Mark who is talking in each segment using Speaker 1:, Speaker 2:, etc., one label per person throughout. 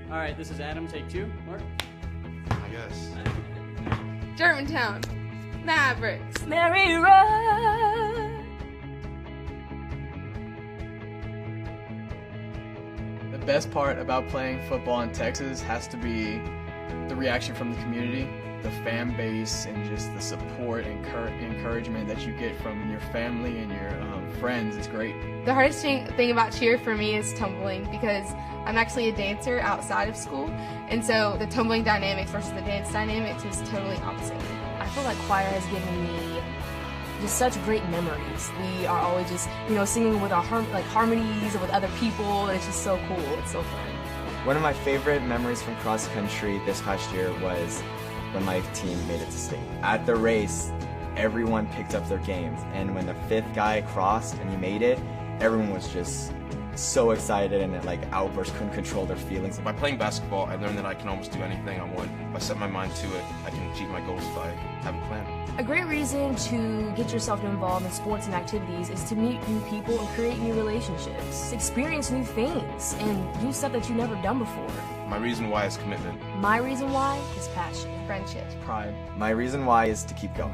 Speaker 1: All right, this is Adam. Take 2. Mark?
Speaker 2: I guess.
Speaker 3: Germantown. Mavericks.
Speaker 4: Mary Run.
Speaker 5: The best part about playing football in Texas has to be the reaction from the community, the fan base, and just the support and encouragement that you get from your family and your friends. It's great.
Speaker 3: The hardest thing about cheer for me is tumbling, because I'm actually a dancer outside of school, and so the tumbling dynamics versus the dance dynamics is totally opposite.
Speaker 4: I feel like choir has given me just such great memories. We are always just, singing with our harmonies and with other people. It's just so cool. It's so fun.
Speaker 6: One of my favorite memories from cross country this past year was when my team made it to state. At the race, everyone picked up their games, and when the 5th guy crossed and he made it, everyone was just so excited and outbursts, couldn't control their feelings.
Speaker 2: By playing basketball, I learned that I can almost do anything I want. If I set my mind to it, I can achieve my goals if I have a plan.
Speaker 4: A great reason to get yourself involved in sports and activities is to meet new people and create new relationships, experience new things, and do stuff that you've never done before.
Speaker 2: My reason why is commitment.
Speaker 4: My reason why is passion.
Speaker 3: Friendship.
Speaker 5: Pride.
Speaker 6: My reason why is to keep going.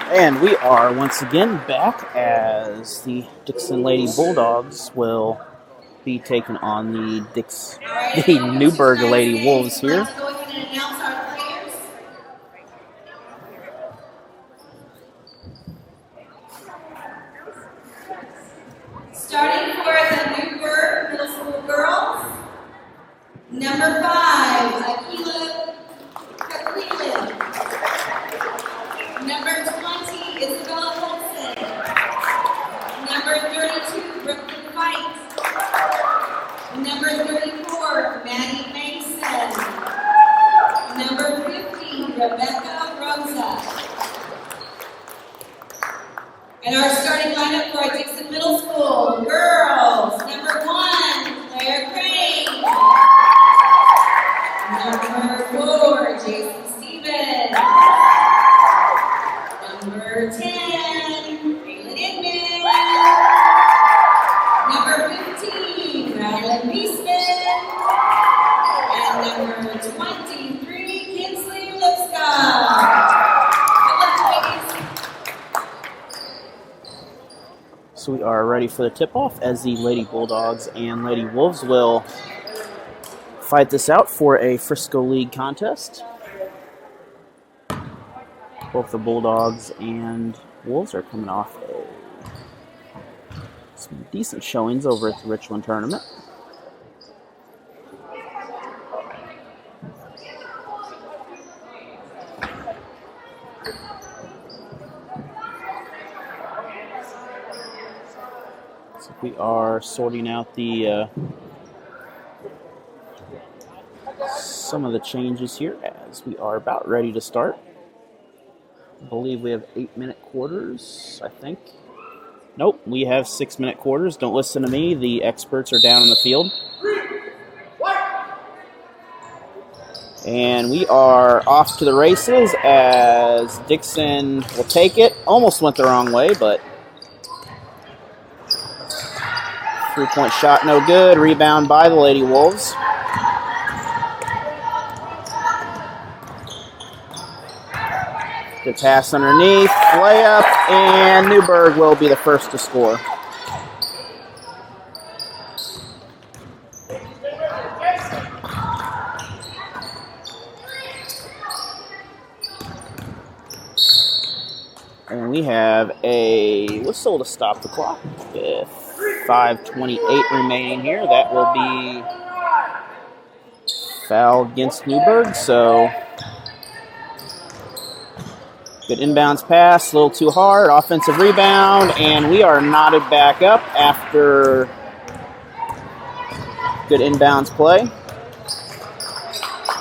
Speaker 7: And we are once again back as the Dixon Lady Bulldogs will be taking on the Newburgh Lady Wolves here.
Speaker 8: Let's go ahead and announce our players. Starting for the Newburgh Middle School girls, number 5, Akila Cleveland. Number 20, Isabella Hudson. Number 32, Brooklyn Fight. Number 34, Maddie Mason. Number 50, Rebecca Rosa. And our starting lineup for our Dixon Middle School girls, number 1, Claire Crane. Number 4, Jason Stevens. Number 10, Raylan Inman. Number 15, Rylan Beastman. And number 23, Kinsley Lipscott. Good luck, ladies.
Speaker 7: So we are ready for the tip-off as the Lady Bulldogs and Lady Wolves will fight this out for a Frisco League contest. Both the Bulldogs and Wolves are coming off some decent showings over at the Richland tournament. So we are sorting out the some of the changes here as we are about ready to start. I believe we have 8-minute quarters, I think. Nope, we have 6-minute quarters. Don't listen to me. The experts are down in the field. And we are off to the races as Dixon will take it. Almost went the wrong way, but 3-point shot, no good. Rebound by the Lady Wolves. Good pass underneath, layup, and Newburgh will be the first to score. And we have a whistle to stop the clock with 5:28 remaining here. That will be foul against Newburgh, so good inbounds pass, a little too hard, offensive rebound, and we are knotted back up after good inbounds play.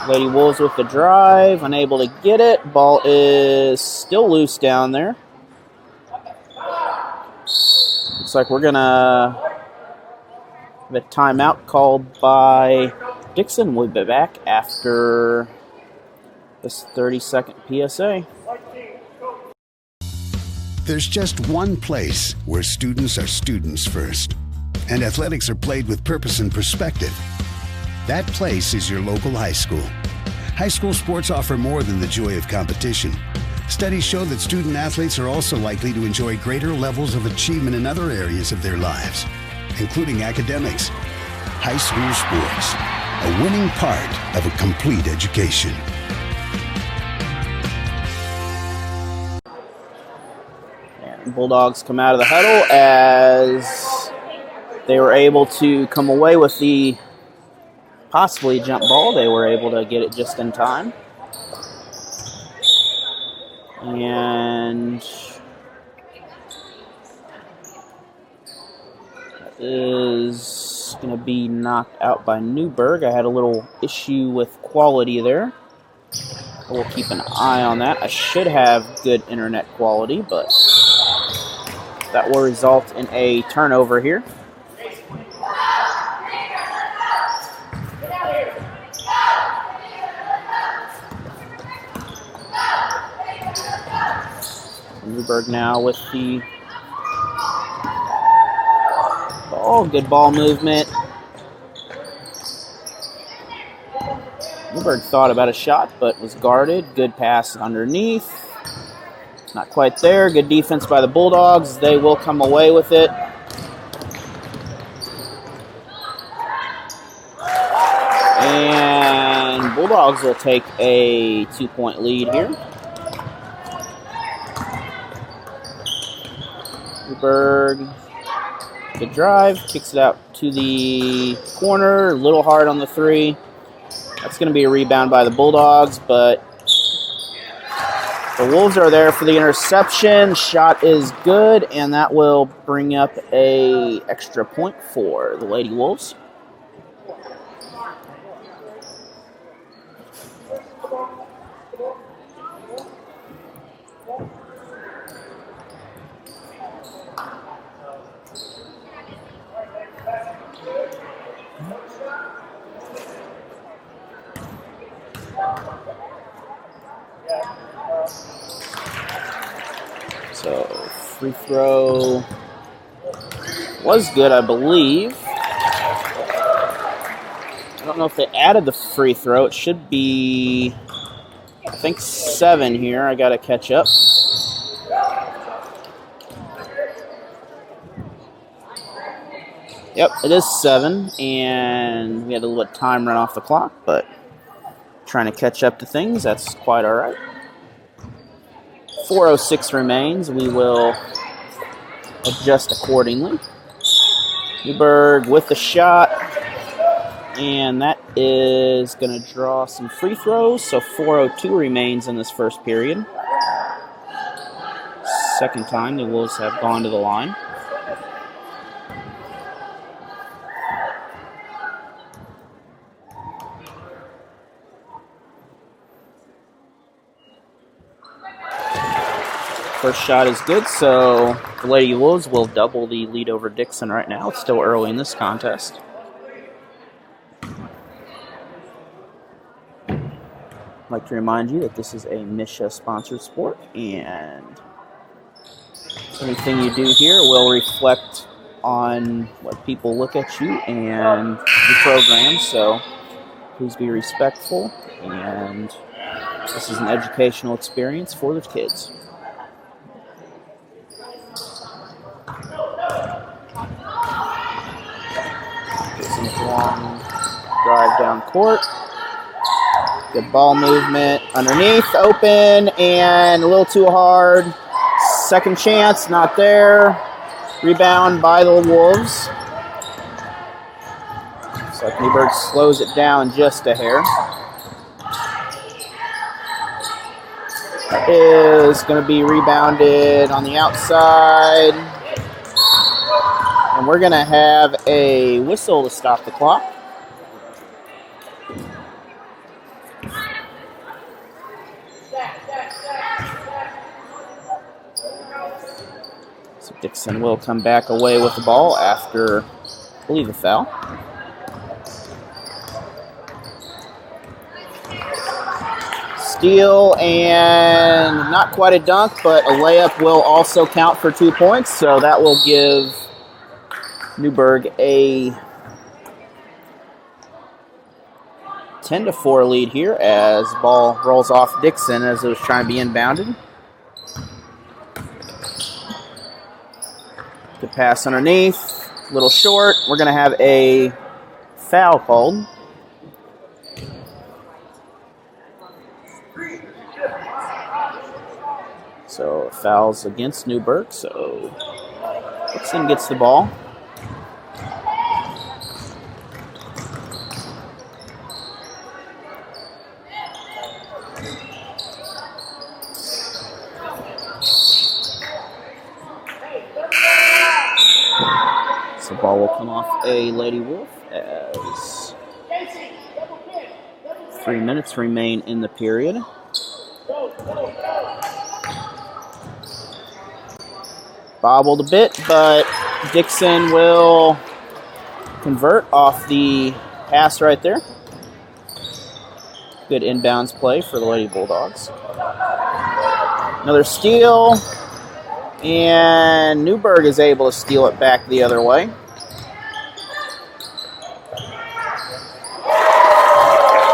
Speaker 7: Lady Wolves with the drive, unable to get it. Ball is still loose down there. Looks like we're going to have a timeout called by Dixon will be back after this 30-second PSA.
Speaker 9: There's just one place where students are students first, and athletics are played with purpose and perspective. That place is your local high school. High school sports offer more than the joy of competition. Studies show that student athletes are also likely to enjoy greater levels of achievement in other areas of their lives, including academics. High school sports, a winning part of a complete education.
Speaker 7: And Bulldogs come out of the huddle as they were able to come away with the possibly jump ball. They were able to get it just in time. And that is going to be knocked out by Newberg. I had a little issue with quality there. We'll keep an eye on that. I should have good internet quality, but that will result in a turnover here. Newberg now with the ball. Good ball movement. Newberg thought about a shot, but was guarded. Good pass underneath. Not quite there. Good defense by the Bulldogs. They will come away with it. And Bulldogs will take a 2-point lead here. Newberg, good drive, kicks it out to the corner, a little hard on the three. That's going to be a rebound by the Bulldogs, but the Wolves are there for the interception. Shot is good, and that will bring up a extra point for the Lady Wolves. So, free throw was good, I believe. I don't know if they added the free throw. It should be, I think, 7 here. I got to catch up. Yep, it is 7, and we had a little bit of time run off the clock, but trying to catch up to things. That's quite all right. 4:06 remains. We will adjust accordingly. Newberg with the shot, and that is going to draw some free throws. So 4:02 remains in this first period. Second time the Wolves have gone to the line. First shot is good, so the Lady Wolves will double the lead over Dixon right now. It's still early in this contest. I'd like to remind you that this is a Misha-sponsored sport, and anything you do here will reflect on what people look at you and the program, so please be respectful, and this is an educational experience for the kids. Long drive down court. Good ball movement underneath, open, and a little too hard. Second chance, not there. Rebound by the Wolves. Looks like Newberg slows it down just a hair. That is going to be rebounded on the outside. And we're going to have a whistle to stop the clock. So Dixon will come back away with the ball after, I believe, a foul. steal and not quite a dunk, but a layup will also count for 2 points. So that will give Newburgh a 10-4 lead here as ball rolls off Dixon as it was trying to be inbounded. Good pass underneath, a little short. We're going to have a foul called. So fouls against Newburgh, so Dixon gets the ball. So the ball will come off a Lady Wolf as 3 minutes remain in the period. Bobbled a bit, but Dixon will convert off the pass right there. Good inbounds play for the Lady Bulldogs. Another steal, and Newburgh is able to steal it back the other way.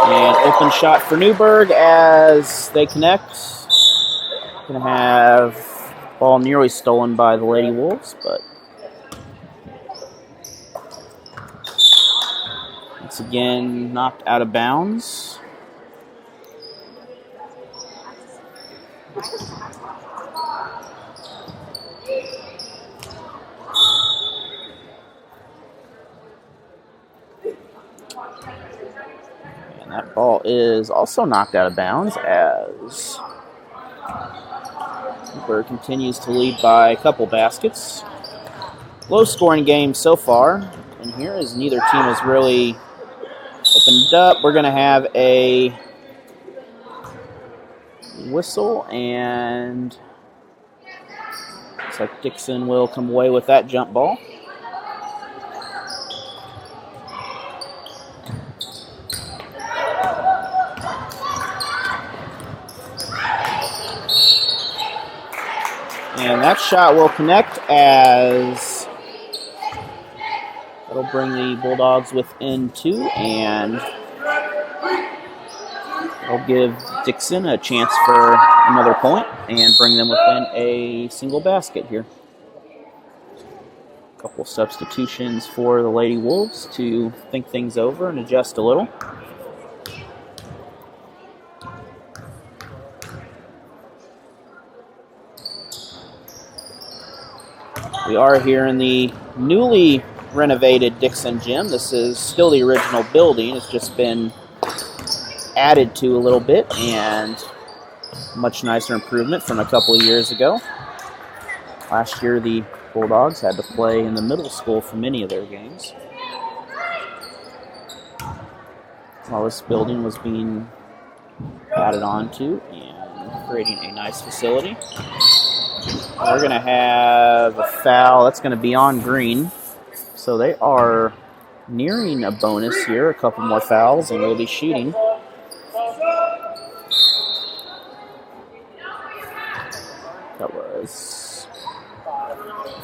Speaker 7: And open shot for Newburgh as they connect. Going to have ball nearly stolen by the Lady Wolves, but once again knocked out of bounds. And that ball is also knocked out of bounds as Newburgh continues to lead by a couple baskets. Low scoring game so far. And here as neither team has really opened up, we're going to have a whistle, and looks like Dixon will come away with that jump ball. And that shot will connect as that'll bring the Bulldogs within 2, and it'll give Dixon a chance for another point and bring them within a single basket here. A couple substitutions for the Lady Wolves to think things over and adjust a little. We are here in the newly renovated Dixon Gym. This is still the original building. It's just been added to a little bit and much nicer improvement from a couple of years ago. Last year the Bulldogs had to play in the middle school for many of their games. While this building was being added on to and creating a nice facility. We're going to have a foul. That's going to be on Green. So they are nearing a bonus here. A couple more fouls, and we'll be shooting. That was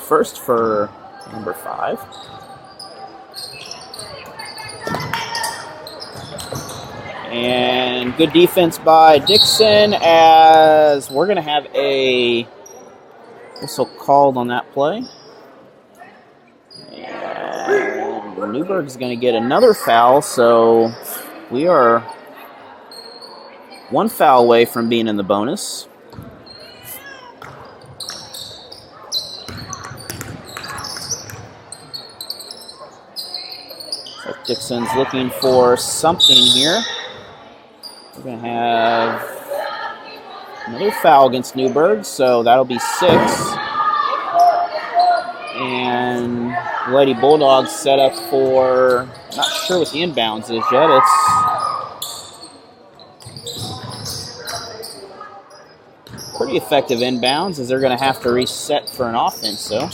Speaker 7: first for number 5. And good defense by Dixon as we're going to have a whistle called on that play. And Newburgh is going to get another foul, so we are 1 foul away from being in the bonus. So Dixon's looking for something here. We're going to have another foul against Newburgh, so that'll be 6. And Lady Bulldogs set up for, not sure what the inbounds is yet. It's pretty effective inbounds as they're going to have to reset for an offense, so.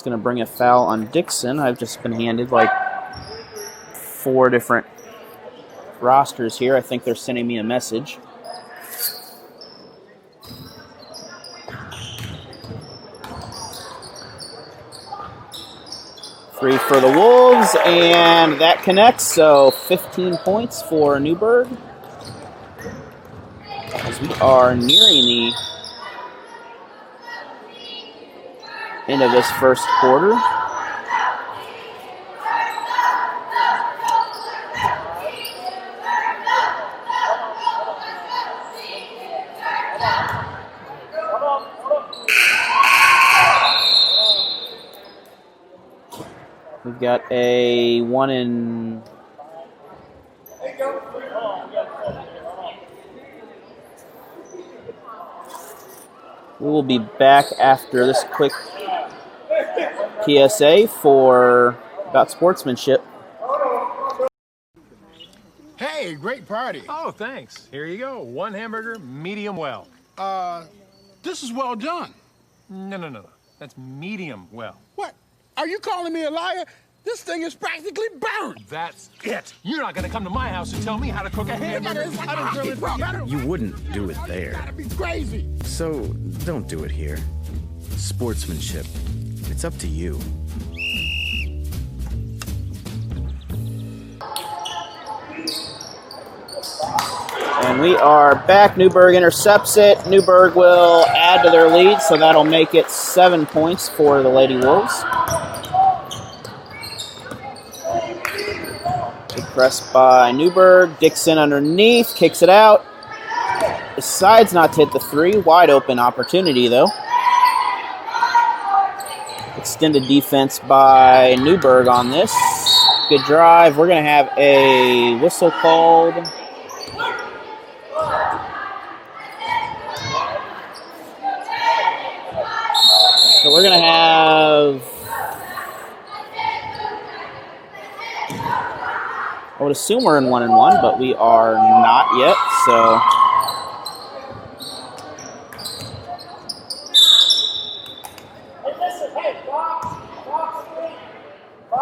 Speaker 7: It's going to bring a foul on Dixon. I've just been handed like 4 different rosters here. I think they're sending me a message. Three for the Wolves, and that connects, so 15 points for Newburgh. As we are nearing the end of this first quarter. We've got a 1 in... We will be back after this quick PSA for about sportsmanship.
Speaker 10: Hey, great party.
Speaker 11: Oh, thanks. Here you go. 1 hamburger, medium well.
Speaker 10: This is well done.
Speaker 11: No. That's medium well.
Speaker 10: What? Are you calling me a liar? This thing is practically burned.
Speaker 11: That's it. You're not going to come to my house and tell me how to cook a hamburger.
Speaker 12: You wouldn't do it there.
Speaker 10: That'd be crazy.
Speaker 12: So don't do it here. Sportsmanship. It's up to you.
Speaker 7: And we are back. Newburgh intercepts it. Newburgh will add to their lead, so that'll make it 7 points for the Lady Wolves. Big press by Newburgh. Dixon underneath, kicks it out. Decides not to hit the 3. Wide open opportunity, though. Extended defense by Newburgh on this. Good drive. We're going to have a whistle called. So we're going to have, I would assume we're in 1-1, but we are not yet, so.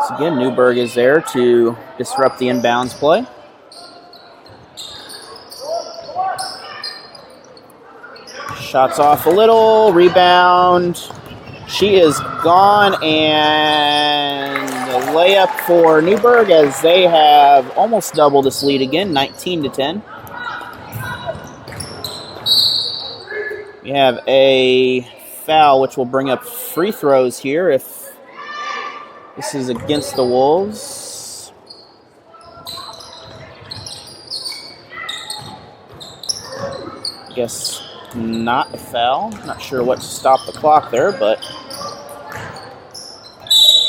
Speaker 7: So again, Newburgh is there to disrupt the inbounds play. Shots off a little, rebound. She is gone, and a layup for Newburgh as they have almost doubled this lead again, 19-10. We have a foul, which will bring up free throws here if this is against the Wolves. I guess not a foul. Not sure what to stop the clock there, but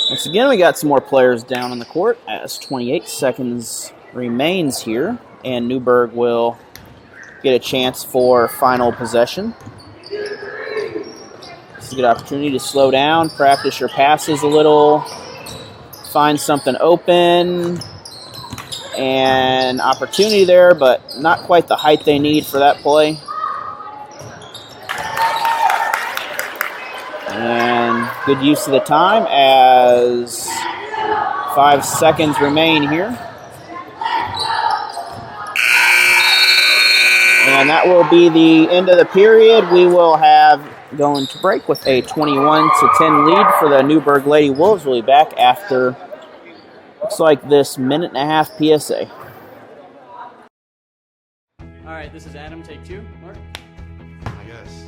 Speaker 7: once again, we got some more players down on the court as 28 seconds remains here, and Newburgh will get a chance for final possession. This is a good opportunity to slow down, practice your passes a little, find something open, and opportunity there, but not quite the height they need for that play. And good use of the time as 5 seconds remain here. And that will be the end of the period. We will have going to break with a 21-10 lead for the Newburgh Lady Wolves. We'll be back after, looks like this 1.5 PSA.
Speaker 1: All right, this is Adam. Take 2. Mark?
Speaker 2: I guess.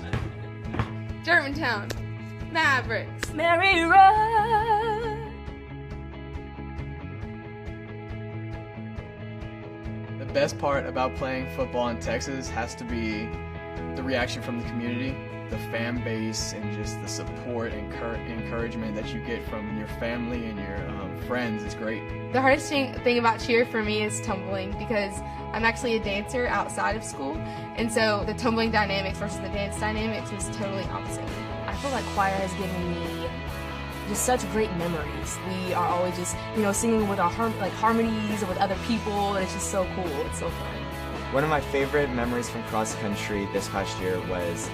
Speaker 3: Germantown Mavericks.
Speaker 4: Mary Run.
Speaker 5: The best part about playing football in Texas has to be the reaction from the community, the fan base, and just the support and encouragement that you get from your family and your friends. It's great.
Speaker 3: The hardest thing about cheer for me is tumbling, because I'm actually a dancer outside of school, and so the tumbling dynamics versus the dance dynamics is totally opposite.
Speaker 4: I feel like choir has given me just such great memories. We are always just, singing with our harmonies with other people, and it's just so cool. It's so fun.
Speaker 6: One of my favorite memories from cross country this past year was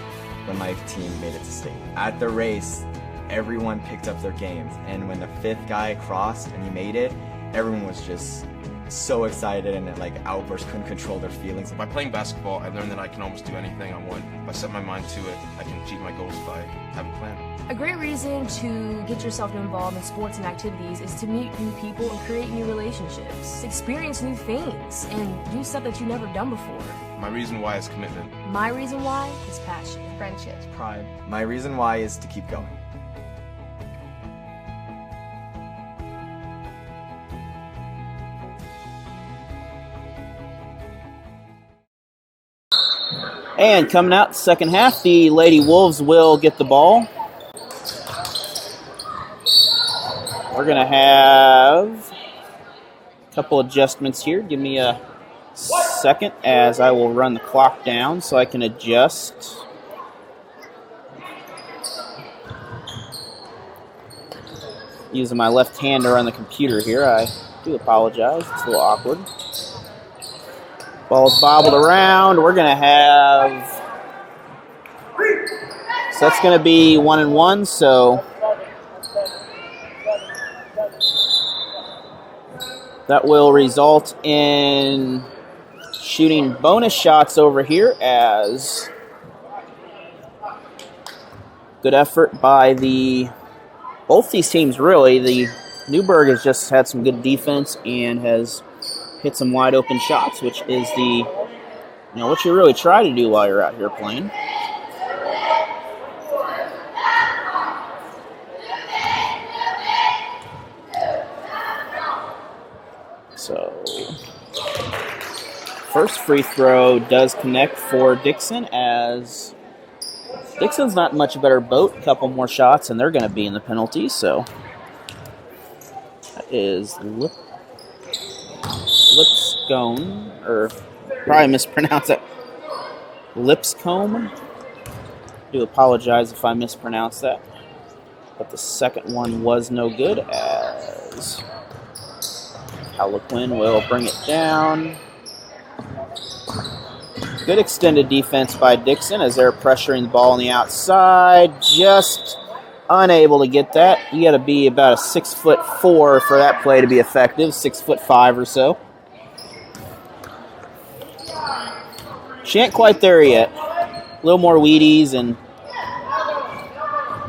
Speaker 6: when my team made it to state. At the race, everyone picked up their games. And when the 5th guy crossed and he made it, everyone was just so excited and like outburst, couldn't control their feelings.
Speaker 2: By playing basketball, I learned that I can almost do anything I want. If I set my mind to it, I can achieve my goals if I have a plan.
Speaker 4: A great reason to get yourself involved in sports and activities is to meet new people and create new relationships, experience new things, and do stuff that you've never done before.
Speaker 2: My reason why is commitment.
Speaker 4: My reason why is passion,
Speaker 3: Friendship.
Speaker 5: Pride.
Speaker 6: My reason why is to keep going.
Speaker 7: And coming out second half, the Lady Wolves will get the ball. We're going to have a couple adjustments here. Give me a second as I will run the clock down so I can adjust. Using my left hand to run the computer here. I do apologize. It's a little awkward. Ball's bobbled around. We're going to have... So that's going to be 1-1, so... That will result in shooting bonus shots over here as... Good effort by both these teams, really. The Newburgh has just had some good defense and has hit some wide open shots, which is what you really try to do while you're out here playing. So, first free throw does connect for Dixon, as Dixon's not much a better boat. A couple more shots and they're going to be in the penalty, so that is Lipscomb, or probably mispronounce it. Lipscomb. Do apologize if I mispronounce that. But the second one was no good, as Harlequin will bring it down. Good extended defense by Dixon as they're pressuring the ball on the outside. Just unable to get that. You got to be about a 6'4" for that play to be effective, 6'5" or so. She ain't quite there yet. A little more Wheaties and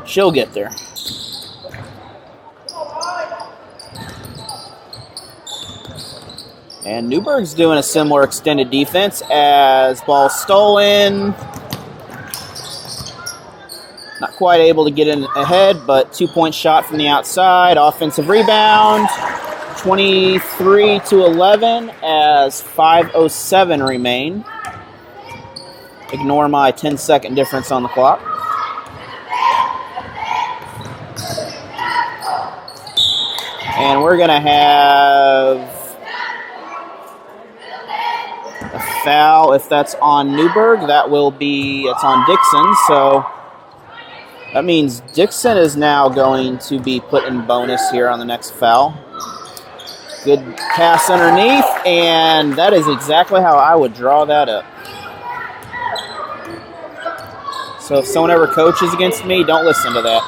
Speaker 7: she'll get there. And Newburgh's doing a similar extended defense as ball stolen. Not quite able to get in ahead, but 2-point shot from the outside. Offensive rebound. 23-11 as 5:07 remain. Ignore my 10-second difference on the clock. And we're going to have a foul. If that's on Newburgh, it's on Dixon. So that means Dixon is now going to be put in bonus here on the next foul. Good pass underneath, and that is exactly how I would draw that up. So if someone ever coaches against me, don't listen to that.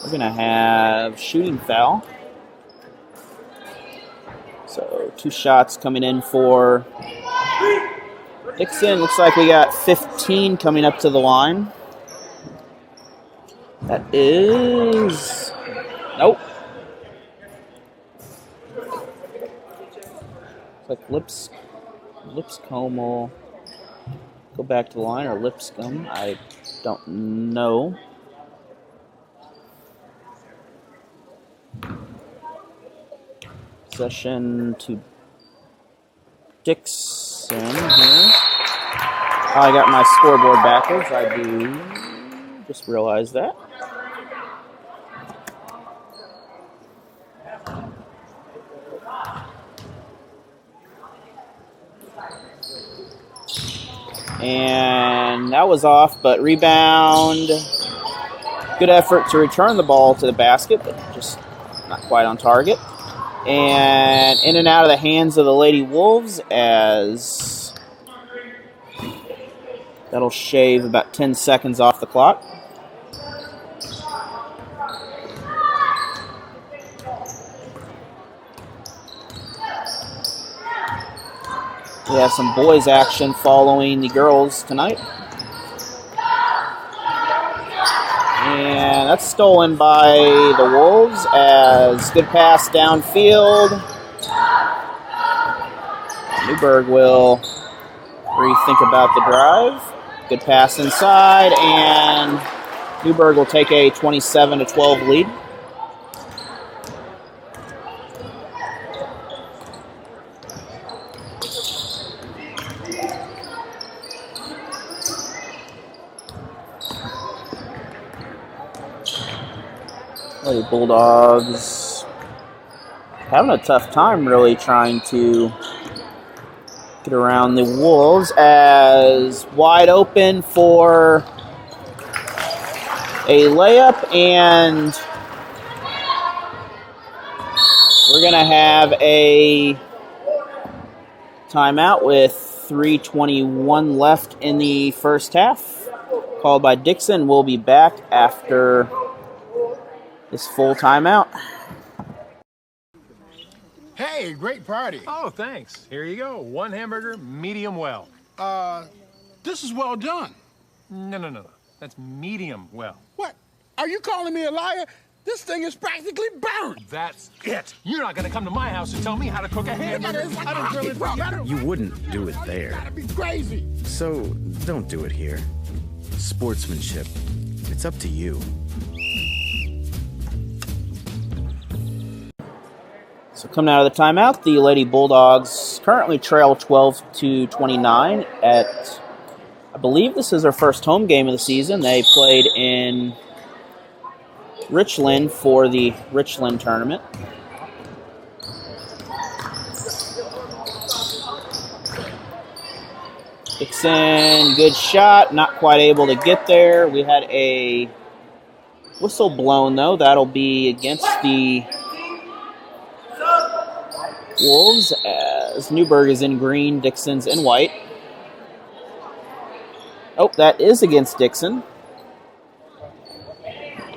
Speaker 7: We're going to have shooting foul. So 2 shots coming in for Dixon. Looks like we got 15 coming up to the line. That is... Nope. Looks like Lipscomb will go back to the line, or Lipscomb. I don't know. Possession to Dixon here. I got my scoreboard backwards. I do just realize that. And that was off, but rebound. Good effort to return the ball to the basket, but just not quite on target. And in and out of the hands of the Lady Wolves as That'll shave about 10 seconds off the clock. We have some boys action following the girls tonight. And that's stolen by the Wolves as good pass downfield. Newburgh will rethink about the drive. Good pass inside, and Newburgh will take a 27-12 lead. Lady Bulldogs having a tough time really trying to get around the Wolves, as wide open for a layup, and we're going to have a timeout with 3:21 left in the first half, called by Dixon. We'll be back after this full timeout.
Speaker 10: Hey, great party.
Speaker 11: Oh, thanks. Here you go. 1 hamburger, medium well.
Speaker 10: This is well done.
Speaker 11: No. That's medium well.
Speaker 10: What? Are you calling me a liar? This thing is practically burned.
Speaker 11: That's it. You're not going to come to my house and tell me how to cook a hamburger. I don't really...
Speaker 12: You wouldn't do it there.
Speaker 10: That'd be crazy.
Speaker 12: So don't do it here. Sportsmanship. It's up to you.
Speaker 7: So coming out of the timeout, the Lady Bulldogs currently trail 12-29 at, I believe this is their first home game of the season. They played in Richland for the Richland tournament. Dixon, good shot, not quite able to get there. We had a whistle blown though. That'll be against the Wolves, as Newburgh is in green, Dixon's in white. Oh, that is against Dixon.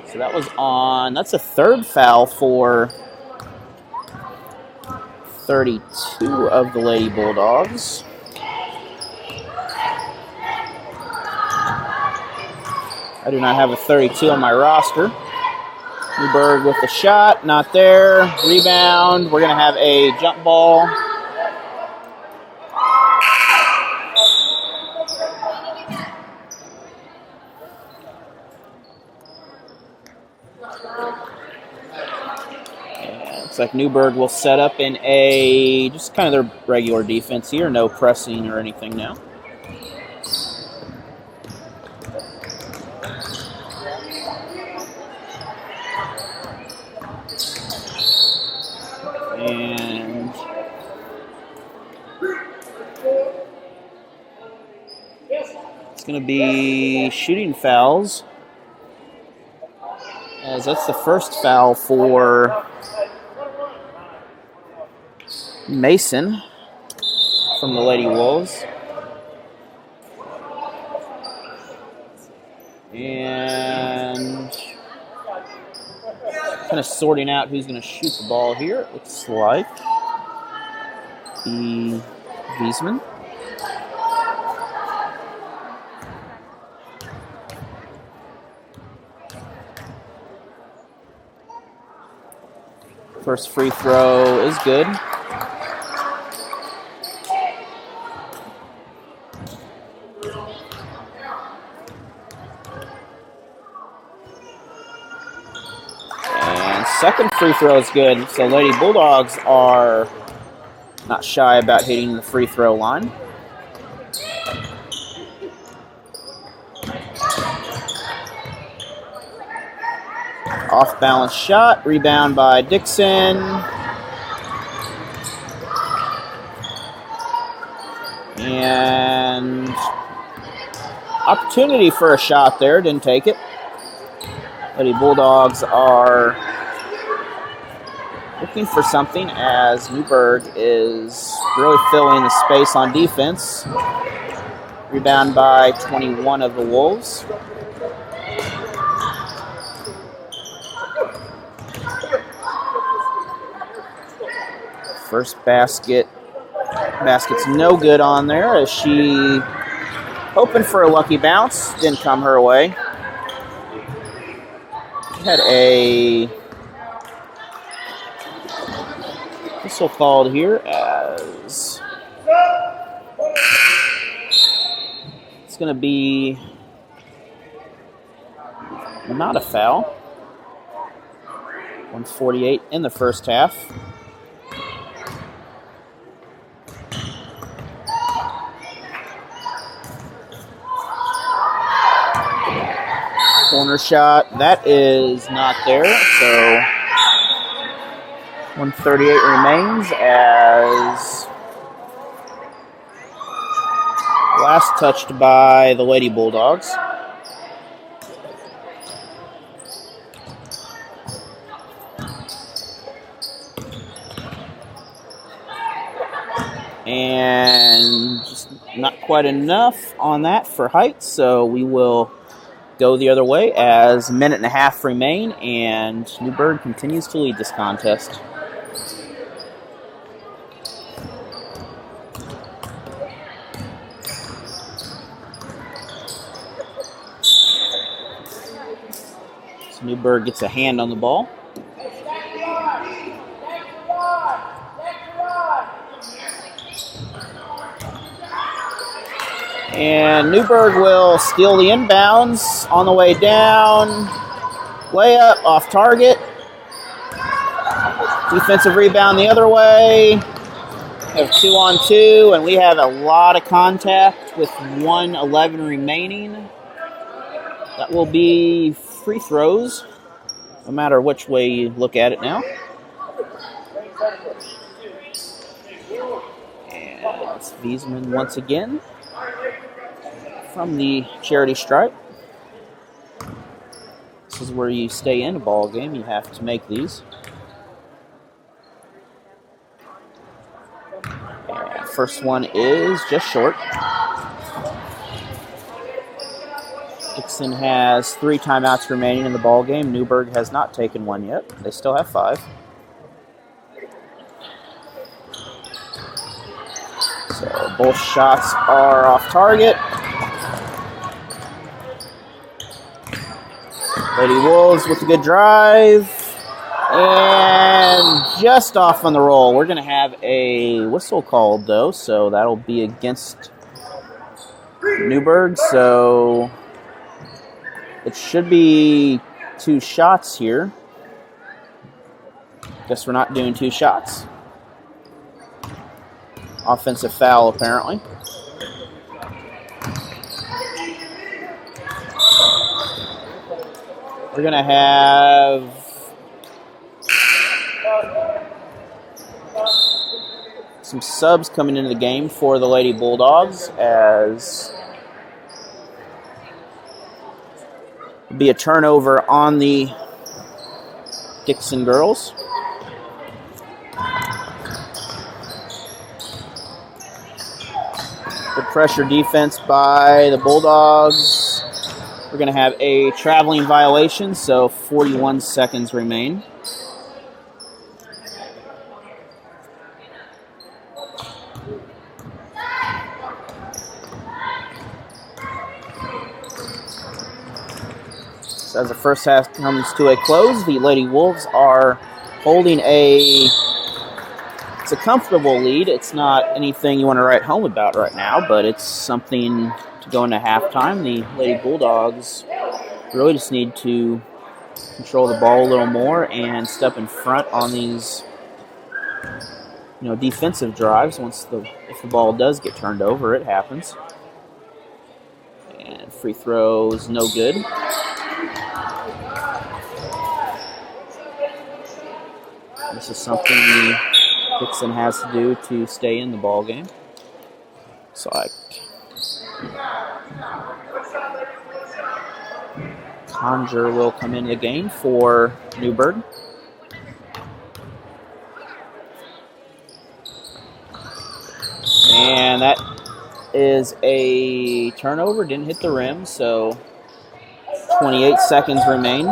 Speaker 7: So that was on, that's a third foul for 32 of the Lady Bulldogs. I do not have a 32 on my roster. Newburgh with the shot, not there. Rebound. We're going to have a jump ball. And looks like Newburgh will set up in a just kind of their regular defense here. No pressing or anything now. And it's going to be shooting fouls, as that's the first foul for Mason from the Lady Wolves. And kind of sorting out who's going to shoot the ball here. It looks like the Wiesman. First free throw is good. Second free throw is good, so Lady Bulldogs are not shy about hitting the free throw line. Off balance shot, rebound by Dixon. And opportunity for a shot there, didn't take it. Lady Bulldogs are looking for something, as Newburgh is really filling the space on defense. Rebound by 21 of the Wolves. First basket's no good on there as she hoping for a lucky bounce, didn't come her way. Had a whistle called here as it's going to be not a foul. 1:48 in the first half. Corner shot, that is not there, so 1:38 remains as last touched by the Lady Bulldogs. And just not quite enough on that for height, so we will go the other way as a minute and a half remain, and Newburgh continues to lead this contest. So Newburgh gets a hand on the ball. And Newburgh will steal the inbounds on the way down. Layup off target. Defensive rebound the other way. We have 2-on-2, and we have a lot of contact with 1:11 remaining. That will be free throws, no matter which way you look at it now. And it's Wiesman once again from the charity stripe. This is where you stay in a ball game. You have to make these. And first one is just short. Dixon has 3 timeouts remaining in the ball game. Newburgh has not taken one yet. They still have 5. So both shots are off target. Lady Wolves with a good drive. And just off on the roll. We're going to have a whistle called, though, so that'll be against Newburgh. So it should be 2 shots here. Guess we're not doing 2 shots. Offensive foul, apparently. We're going to have some subs coming into the game for the Lady Bulldogs, as it'll be a turnover on the Dixon girls. Good pressure defense by the Bulldogs. We're going to have a traveling violation, so 41 seconds remain. So as the first half comes to a close, the Lady Wolves are holding it's a comfortable lead. It's not anything you want to write home about right now, but it's something to go into halftime. The Lady Bulldogs really just need to control the ball a little more and step in front on these, defensive drives. If the ball does get turned over, it happens. And free throws, no good. This is something Dixon has to do to stay in the ball game. So Conjure will come into the game for Newburgh. And that is a turnover. Didn't hit the rim, so 28 seconds remain.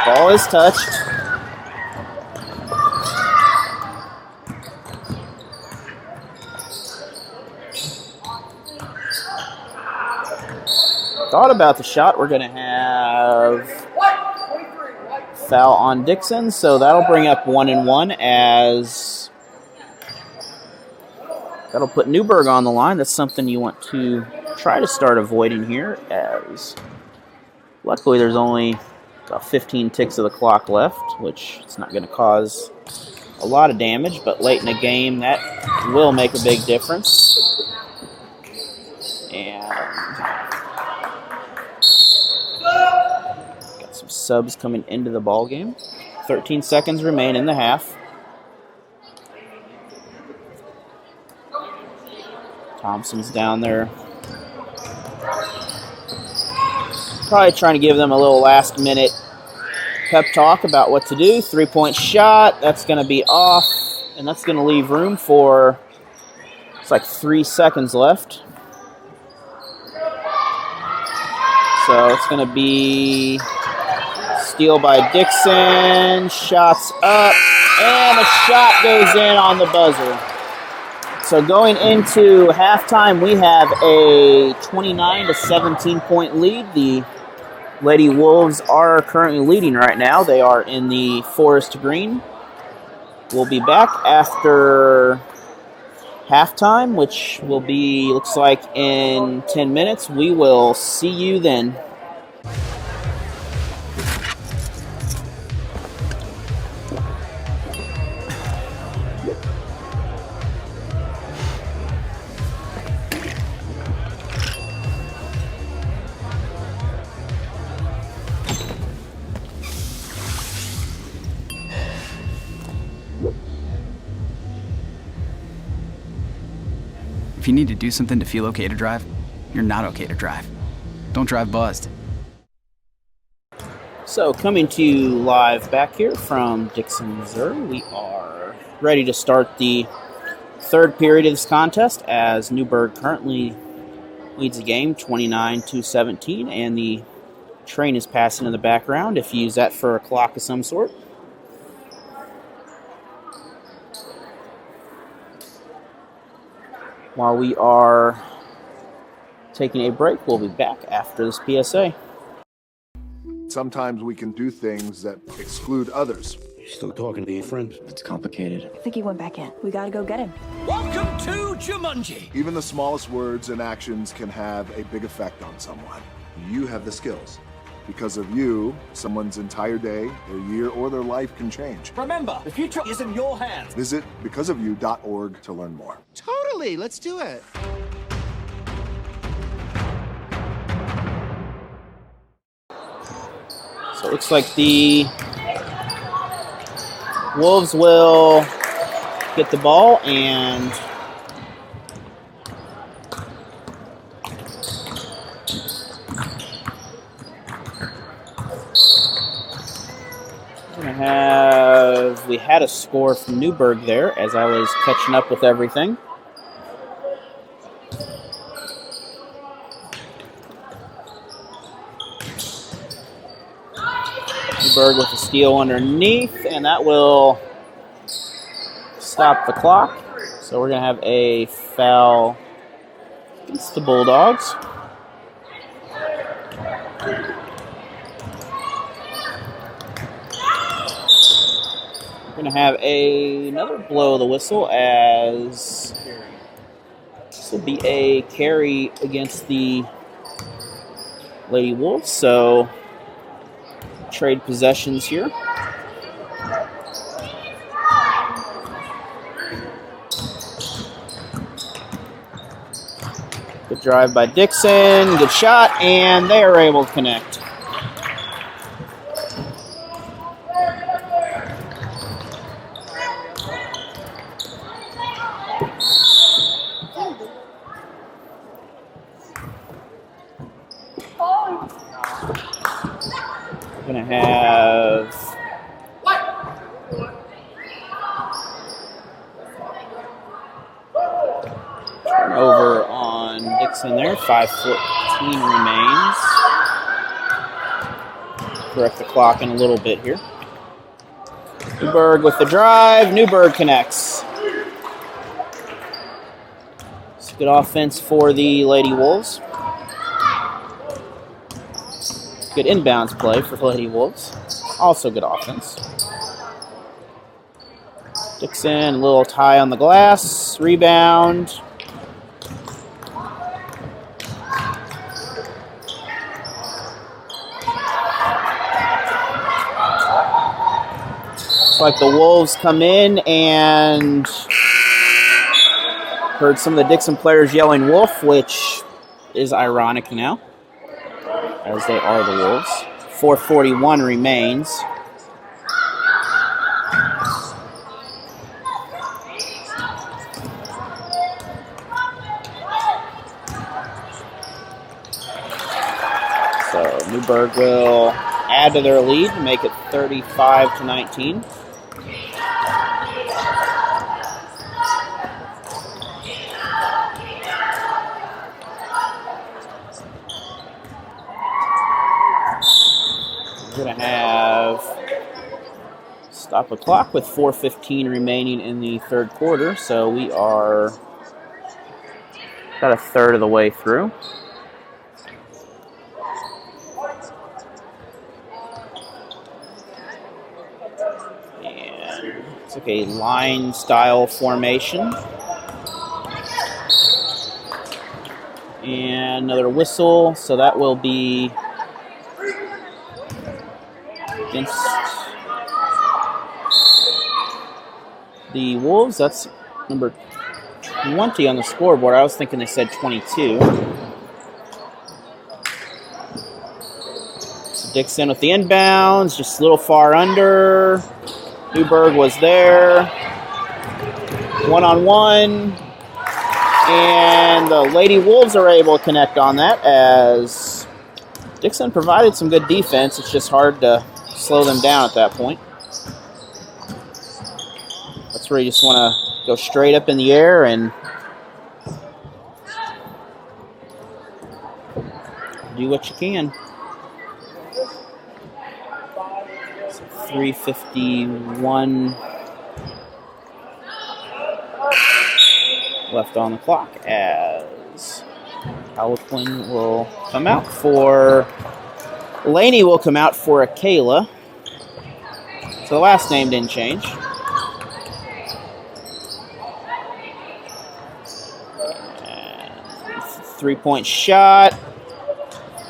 Speaker 7: Ball is touched. Thought about the shot. We're going to have foul on Dixon, so that'll bring up 1-1 as that'll put Newburgh on the line. That's something you want to try to start avoiding here, as luckily there's only about 15 ticks of the clock left, which it's not going to cause a lot of damage, but late in the game that will make a big difference. And got some subs coming into the ball game. 13 seconds remain in the half. Thompson's down there. Probably trying to give them a little last-minute pep talk about what to do. Three-point shot, that's going to be off, and that's going to leave room for, it's like 3 seconds left. So it's going to be steal by Dixon, shots up, and a shot goes in on the buzzer. So going into halftime, we have a 29 to 17 point lead. The Lady Wolves are currently leading right now. They are in the forest green. We'll be back after halftime, which will be, looks like, in 10 minutes. We will see you then.
Speaker 13: If you need to do something to feel okay to drive, you're not okay to drive. Don't drive buzzed.
Speaker 7: So coming to you live back here from Dixon, Missouri, we are ready to start the third period of this contest as Newburgh currently leads the game 29-17, and the train is passing in the background if you use that for a clock of some sort. While we are taking a break, we'll be back after this PSA.
Speaker 14: Sometimes we can do things that exclude others.
Speaker 15: You're still talking to your friend?
Speaker 6: It's complicated.
Speaker 16: I think he went back in. We gotta go get him.
Speaker 11: Welcome to Jumanji.
Speaker 14: Even the smallest words and actions can have a big effect on someone. You have the skills. Because of you, someone's entire day, their year, or their life can change.
Speaker 11: Remember, the future is in your hands.
Speaker 14: Visit becauseofyou.org to learn more.
Speaker 10: Totally, let's do it.
Speaker 7: So it looks like the Wolves will get the ball, and we had a score from Newburgh there as I was catching up with everything. Newburgh with a steal underneath, and that will stop the clock. So we're going to have a foul against the Bulldogs. We're going to have another blow of the whistle as this will be a carry against the Lady Wolves. So trade possessions here. Good drive by Dixon, good shot, and they are able to connect. We're going to have Dixon there. 5:14 remains. Correct the clock in a little bit here. Newberg with the drive. Newberg connects. It's good offense for the Lady Wolves. Good inbounds play for the Lady Wolves. Also good offense. Dixon, a little tie on the glass. Rebound. Looks like the Wolves come in and heard some of the Dixon players yelling wolf, which is ironic now, as they are the Wolves. 4:41 remains. So Newberg will add to their lead to make it 35-19. We're going to have stop the clock with 4:15 remaining in the third quarter, so we are about a third of the way through. And it's like a line-style formation. And another whistle, so that will be against the Wolves. That's number 20 on the scoreboard. I was thinking they said 22. So Dixon with the inbounds, just a little far under. Newberg was there. One-on-one. And the Lady Wolves are able to connect on that as Dixon provided some good defense. It's just hard to slow them down at that point. That's where you just want to go straight up in the air and do what you can. So 3:51 left on the clock as Alquin will come out for Laney will come out for Akela. So the last name didn't change. And 3-point shot.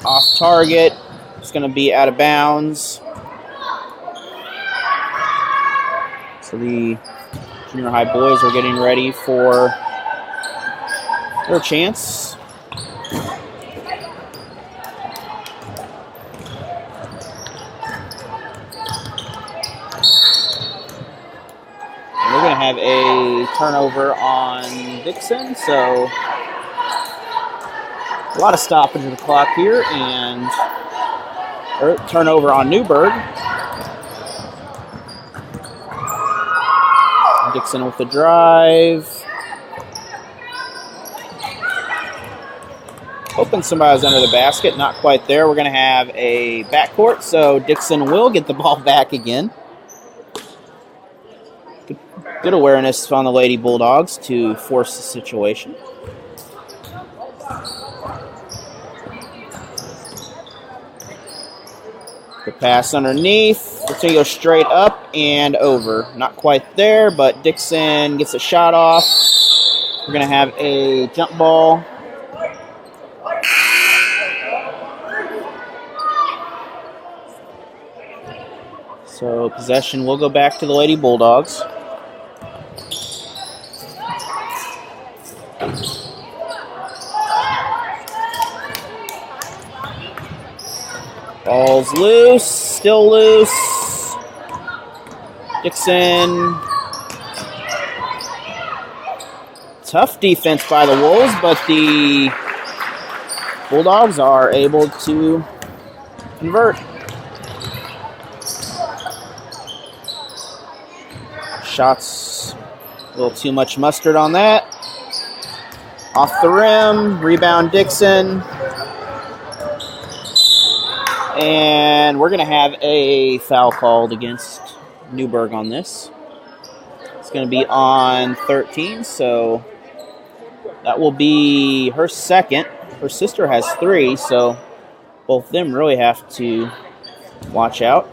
Speaker 7: Off target. It's going to be out of bounds. So the junior high boys are getting ready for their chance. We're going to have a turnover on Dixon, so a lot of stoppage of the clock here, and turnover on Newberg. Dixon with the drive. Hoping somebody was under the basket, not quite there. We're going to have a backcourt, so Dixon will get the ball back again. Good awareness on the Lady Bulldogs to force the situation. The pass underneath. It's going to go straight up and over. Not quite there, but Dixon gets a shot off. We're going to have a jump ball. So possession will go back to the Lady Bulldogs. Ball's loose, still loose. Dixon. Tough defense by the Wolves, but the Bulldogs are able to convert. Shots, a little too much mustard on that. Off the rim, rebound Dixon. And we're going to have a foul called against Newburgh on this. It's going to be on 13, so that will be her second. Her sister has 3, so both of them really have to watch out.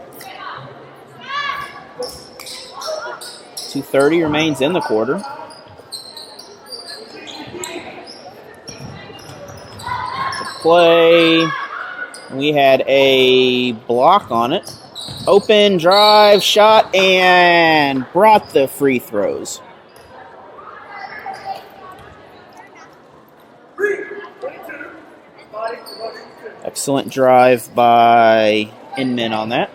Speaker 7: 2:30 remains in the quarter. Play. We had a block on it. Open, drive, shot, and brought the free throws. Excellent drive by Inman on that.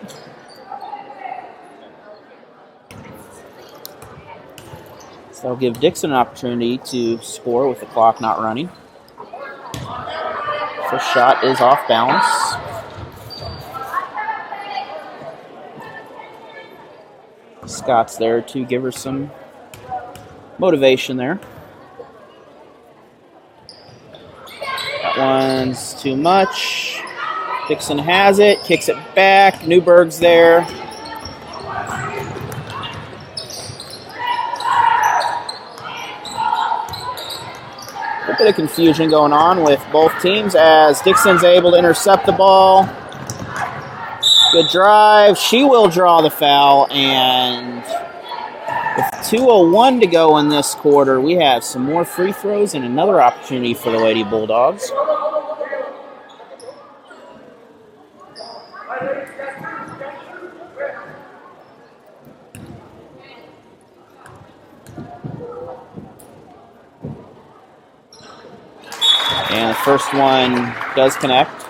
Speaker 7: So that'll give Dixon an opportunity to score with the clock not running. First shot is off balance. Scott's there to give her some motivation there. That one's too much. Dixon has it, kicks it back. Newburgh's there. A bit of confusion going on with both teams as Dixon's able to intercept the ball. Good drive. She will draw the foul, and with 2:01 to go in this quarter, we have some more free throws and another opportunity for the Lady Bulldogs. And the first one does connect.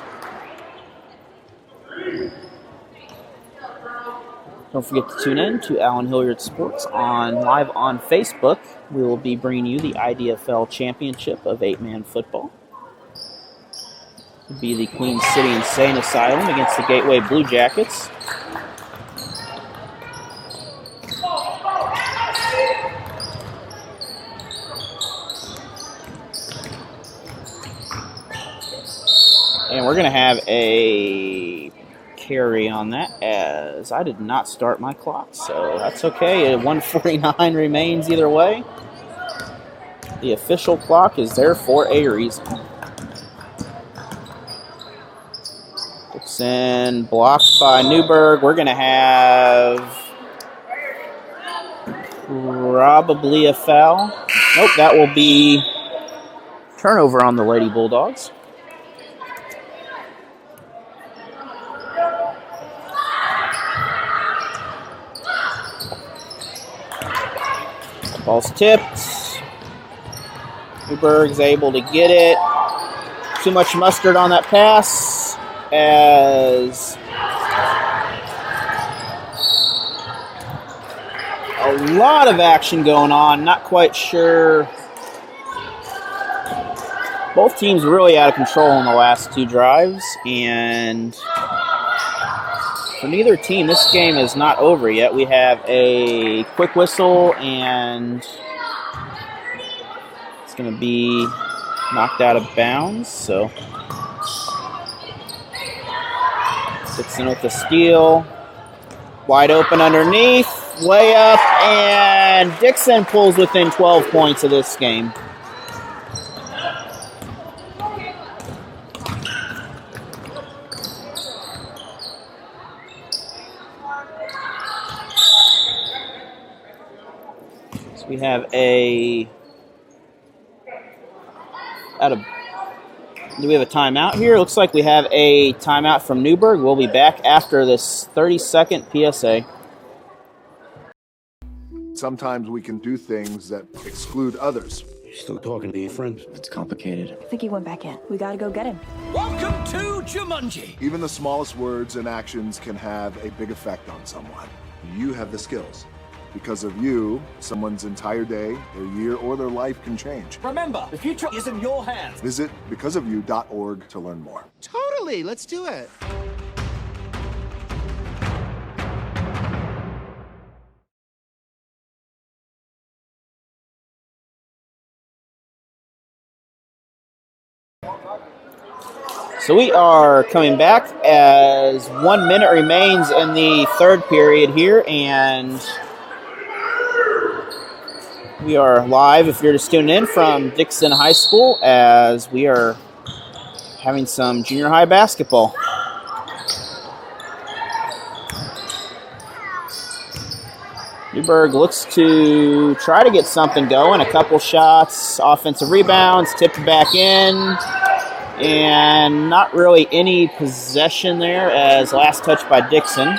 Speaker 7: Don't forget to tune in to Alan Hilliard Sports live on Facebook. We will be bringing you the IDFL Championship of 8-man football. It'll be the Queen City Insane Asylum against the Gateway Blue Jackets. And we're going to have a carry on that as I did not start my clock, so that's okay. 1:49 remains either way. The official clock is there for a reason. Dixon blocked by Newburgh. We're going to have probably a foul. Nope, that will be turnover on the Lady Bulldogs. Ball's tipped. Newburgh's able to get it. Too much mustard on that pass as a lot of action going on. Not quite sure. Both teams really out of control in the last 2 drives, and for neither team, this game is not over yet. We have a quick whistle, and it's going to be knocked out of bounds. So Dixon with the steal. Wide open underneath. Way up, and Dixon pulls within 12 points of this game. We have do we have a timeout here? Looks like we have a timeout from Newburgh. We'll be back after this 30-second PSA.
Speaker 14: Sometimes we can do things that exclude others.
Speaker 10: You still talking to your friend?
Speaker 16: It's complicated. I think he went back in. We gotta go get him.
Speaker 11: Welcome to Jumanji.
Speaker 14: Even the smallest words and actions can have a big effect on someone. You have the skills. Because of you, someone's entire day, their year, or their life can change.
Speaker 11: Remember, the future is in your hands.
Speaker 14: Visit becauseofyou.org to learn more.
Speaker 10: Totally, let's do it.
Speaker 7: So we are coming back as 1 minute remains in the third period here, and we are live, if you're just tuning in, from Dixon High School as we are having some junior high basketball. Newburgh looks to try to get something going. A couple shots, offensive rebounds, tipped back in. And not really any possession there as last touch by Dixon.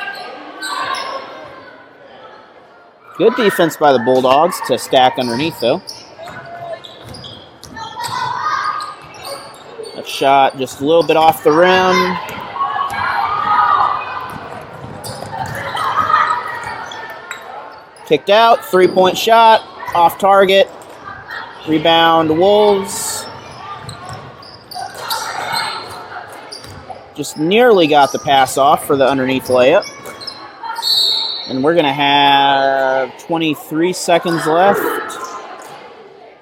Speaker 7: Good defense by the Bulldogs to stack underneath, though. A shot just a little bit off the rim. Kicked out, three-point shot, off target. Rebound, Wolves. Just nearly got the pass off for the underneath layup. And we're going to have 23 seconds left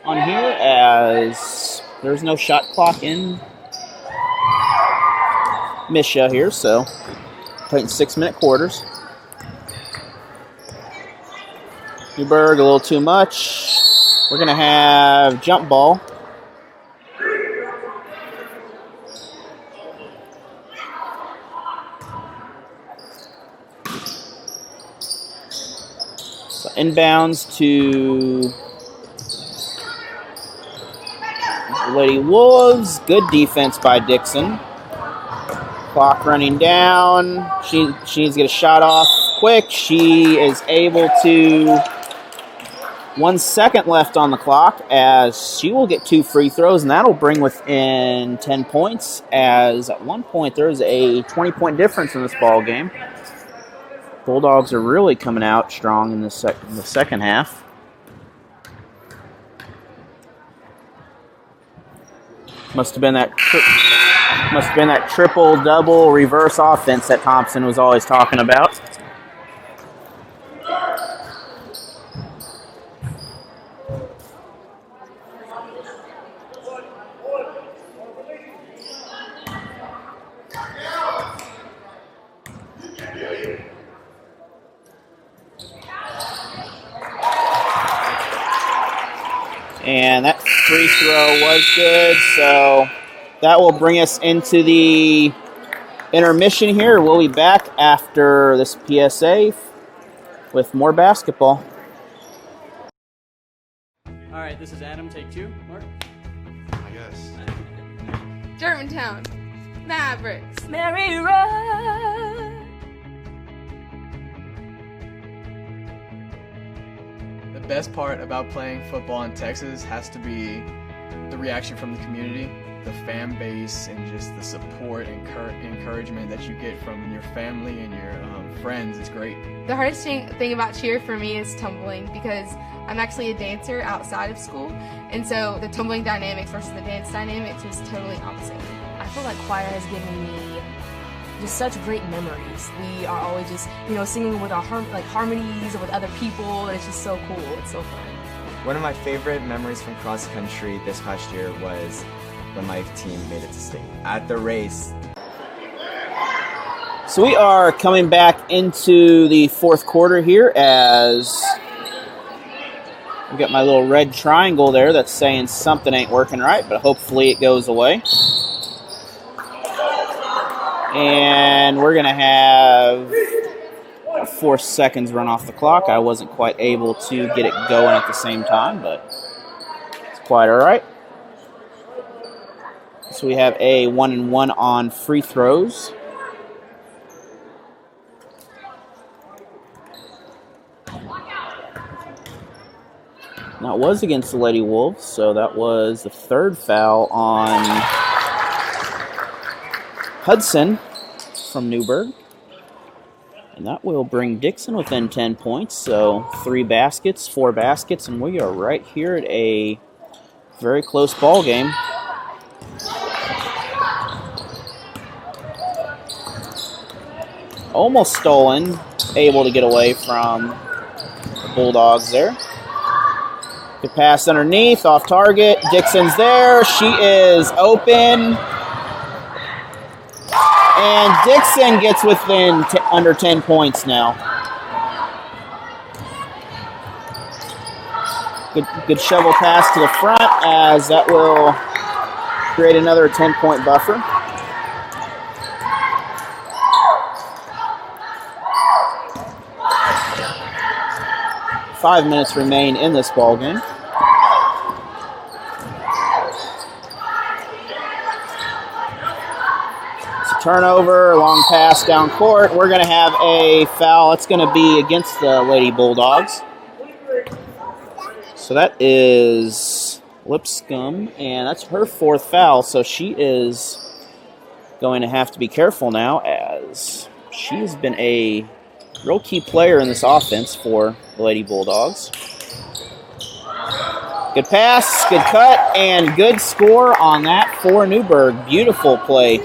Speaker 7: on here as there's no shot clock in Misha here, so playing 6-minute quarters. Newburgh a little too much. We're going to have jump ball. So inbounds to Lady Wolves. Good defense by Dixon. Clock running down. She needs to get a shot off quick. She is able to. 1 second left on the clock as she will get 2 free throws, and that'll bring within 10 points as at one point there's a 20-point difference in this ball game. Bulldogs are really coming out strong in the second half. Must have been that triple-double reverse offense that Thompson was always talking about. And that free throw was good, so that will bring us into the intermission here. We'll be back after this PSA with more basketball.
Speaker 1: All right, this is Adam, take 2. Mark?
Speaker 2: I guess.
Speaker 3: Germantown Mavericks.
Speaker 4: Mary Rose.
Speaker 5: The best part about playing football in Texas has to be the reaction from the community, the fan base, and just the support and encouragement that you get from your family and your friends. It's great.
Speaker 3: The hardest thing about cheer for me is tumbling because I'm actually a dancer outside of school, and so the tumbling dynamics versus the dance dynamics was totally opposite.
Speaker 4: I feel like choir has given me just such great memories. We are always just, singing with our harmonies or with other people. It's just so cool. It's so fun.
Speaker 6: One of my favorite memories from cross country this past year was when my team made it to state. At the race.
Speaker 7: So we are coming back into the fourth quarter here as we got my little red triangle there that's saying something ain't working right, but hopefully it goes away. And we're going to have 4 seconds run off the clock. I wasn't quite able to get it going at the same time, but it's quite all right. So we have a 1-and-1 on free throws. That was against the Lady Wolves, so that was the third foul on Hudson from Newburgh. And that will bring Dixon within 10 points. So 4 baskets, and we are right here at a very close ball game. Almost stolen, able to get away from the Bulldogs there. Good pass underneath, off target. Dixon's there. She is open. And Dixon gets within under 10 points now. Good shovel pass to the front, as that will create another 10-point buffer. Five minutes remain in this ball game. It's a turnover, long pass down court. We're going to have a foul. It's going to be against the Lady Bulldogs. So that is Lipscomb, and that's her fourth foul. So she is going to have to be careful now, as she has been a real key player in this offense for the Lady Bulldogs. Good pass, good cut, and good score on that for Newburgh. Beautiful play.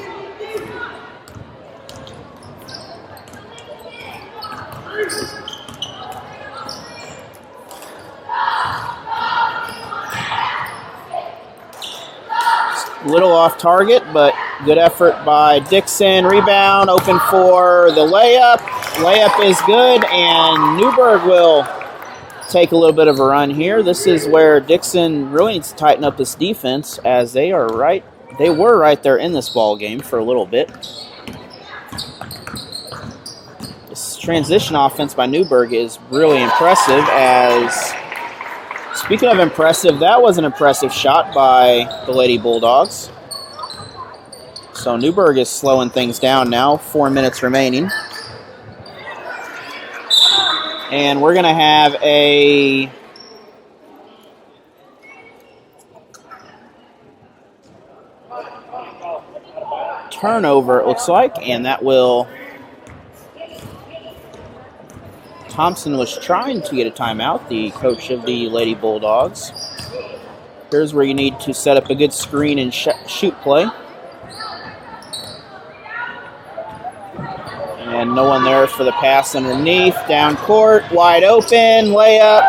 Speaker 7: Little off target, but good effort by Dixon. Rebound, open for the layup. Layup is good, and Newburgh will take a little bit of a run here. This is where Dixon really needs to tighten up this defense, as they were right there in this ball game for a little bit. This transition offense by Newburgh is really impressive, as speaking of impressive, that was an impressive shot by the Lady Bulldogs. So Newburgh is slowing things down now. 4 minutes remaining. And we're going to have a turnover, it looks like, and that will... Thompson was trying to get a timeout, the coach of the Lady Bulldogs. Here's where you need to set up a good screen and shoot play. And no one there for the pass underneath. Down court, wide open, layup.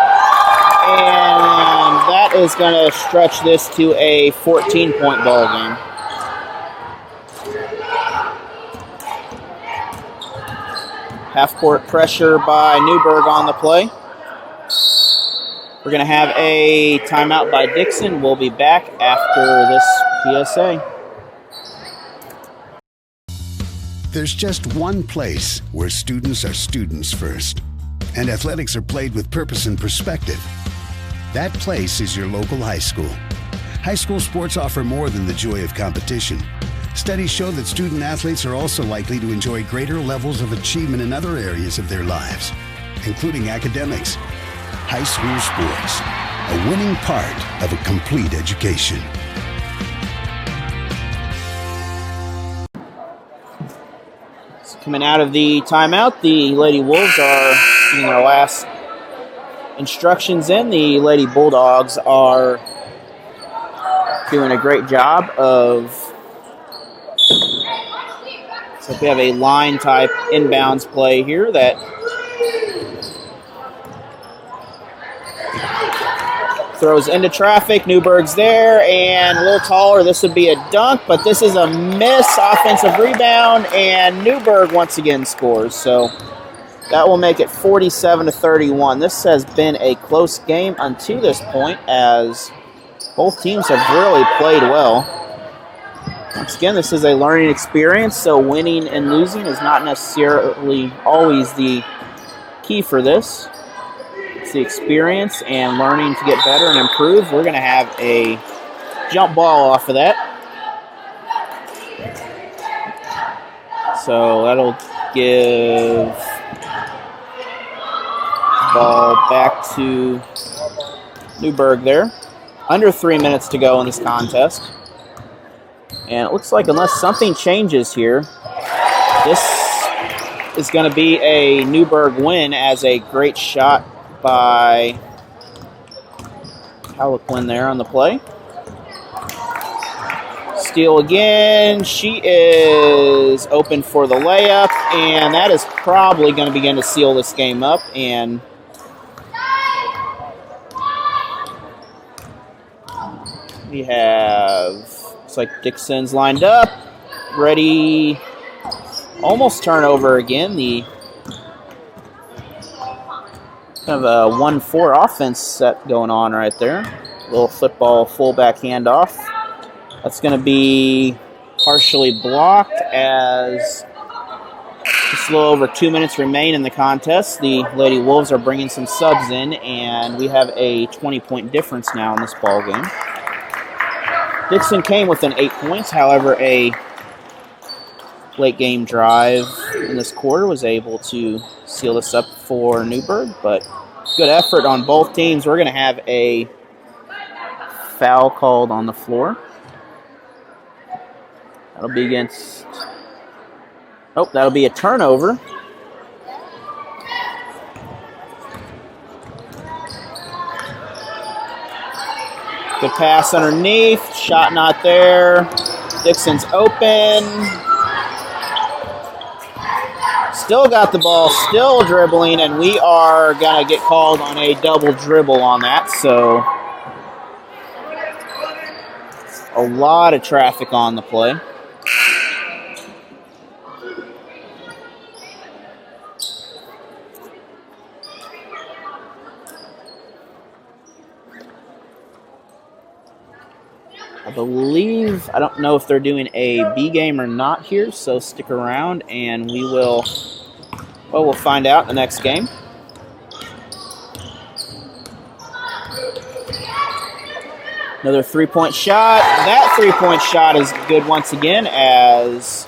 Speaker 7: And that is going to stretch this to a 14-point ball game. Half-court pressure by Newburgh on the play. We're going to have a timeout by Dixon. We'll be back after this PSA.
Speaker 9: There's just one place where students are students first, and athletics are played with purpose and perspective. That place is your local high school. High school sports offer more than the joy of competition. Studies show that student athletes are also likely to enjoy greater levels of achievement in other areas of their lives, including academics. High school sports, a winning part of a complete education.
Speaker 7: Coming out of the timeout, the Lady Wolves are getting their last instructions in. The Lady Bulldogs are doing a great job of... So we have a line type inbounds play here that throws into traffic. Newburgh's there, and a little taller. This would be a dunk, but this is a miss. Offensive rebound, and Newburgh once again scores. So that will make it 47-31. This has been a close game until this point, as both teams have really played well. Once again, this is a learning experience, so winning and losing is not necessarily always the key for this. It's the experience and learning to get better and improve. We're going to have a jump ball off of that. So that'll give the ball back to Newburgh there. Under 3 minutes to go in this contest. And it looks like unless something changes here, this is going to be a Newburgh win, as a great shot by Haliquin there on the play. Steal again. She is open for the layup, and that is probably going to begin to seal this game up. And we have... Looks like Dixon's lined up, ready almost turnover again. The kind of a 1-4 offense set going on right there. Little football fullback handoff. That's going to be partially blocked as just a little over 2 minutes remain in the contest. The Lady Wolves are bringing some subs in, and we have a 20-point difference now in this ball game. Dixon came within 8 points. However, a late game drive in this quarter was able to seal this up for Newburgh, but good effort on both teams. We're going to have a foul called on the floor. That'll be against... Oh, that'll be a turnover. Good pass underneath. Shot not there. Dixon's open. Still got the ball, still dribbling, and we are going to get called on a double dribble on that. So a lot of traffic on the play. I don't know if they're doing a B game or not here, so stick around and we'll find out in the next game. Another 3-point shot. That 3-point shot is good once again as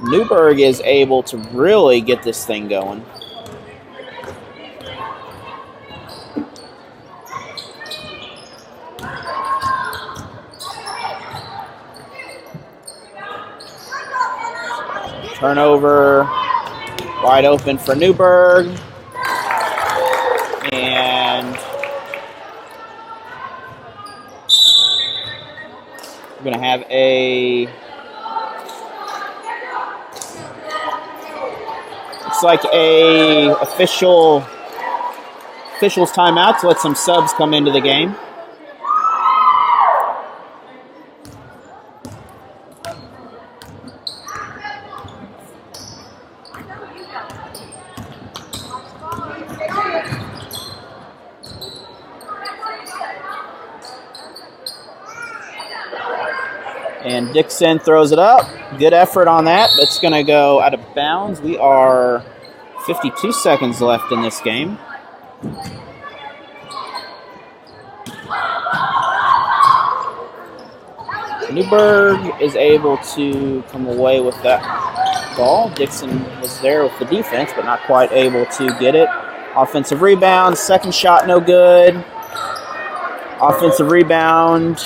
Speaker 7: Newburgh is able to really get this thing going. Turnover, wide open for Newburgh, and we're going to have a, looks like a official's timeout to let some subs come into the game. And Dixon throws it up. Good effort on that, but it's going to go out of bounds. We are 52 seconds left in this game. Newburgh is able to come away with that ball. Dixon was there with the defense, but not quite able to get it. Offensive rebound, second shot no good. Offensive rebound.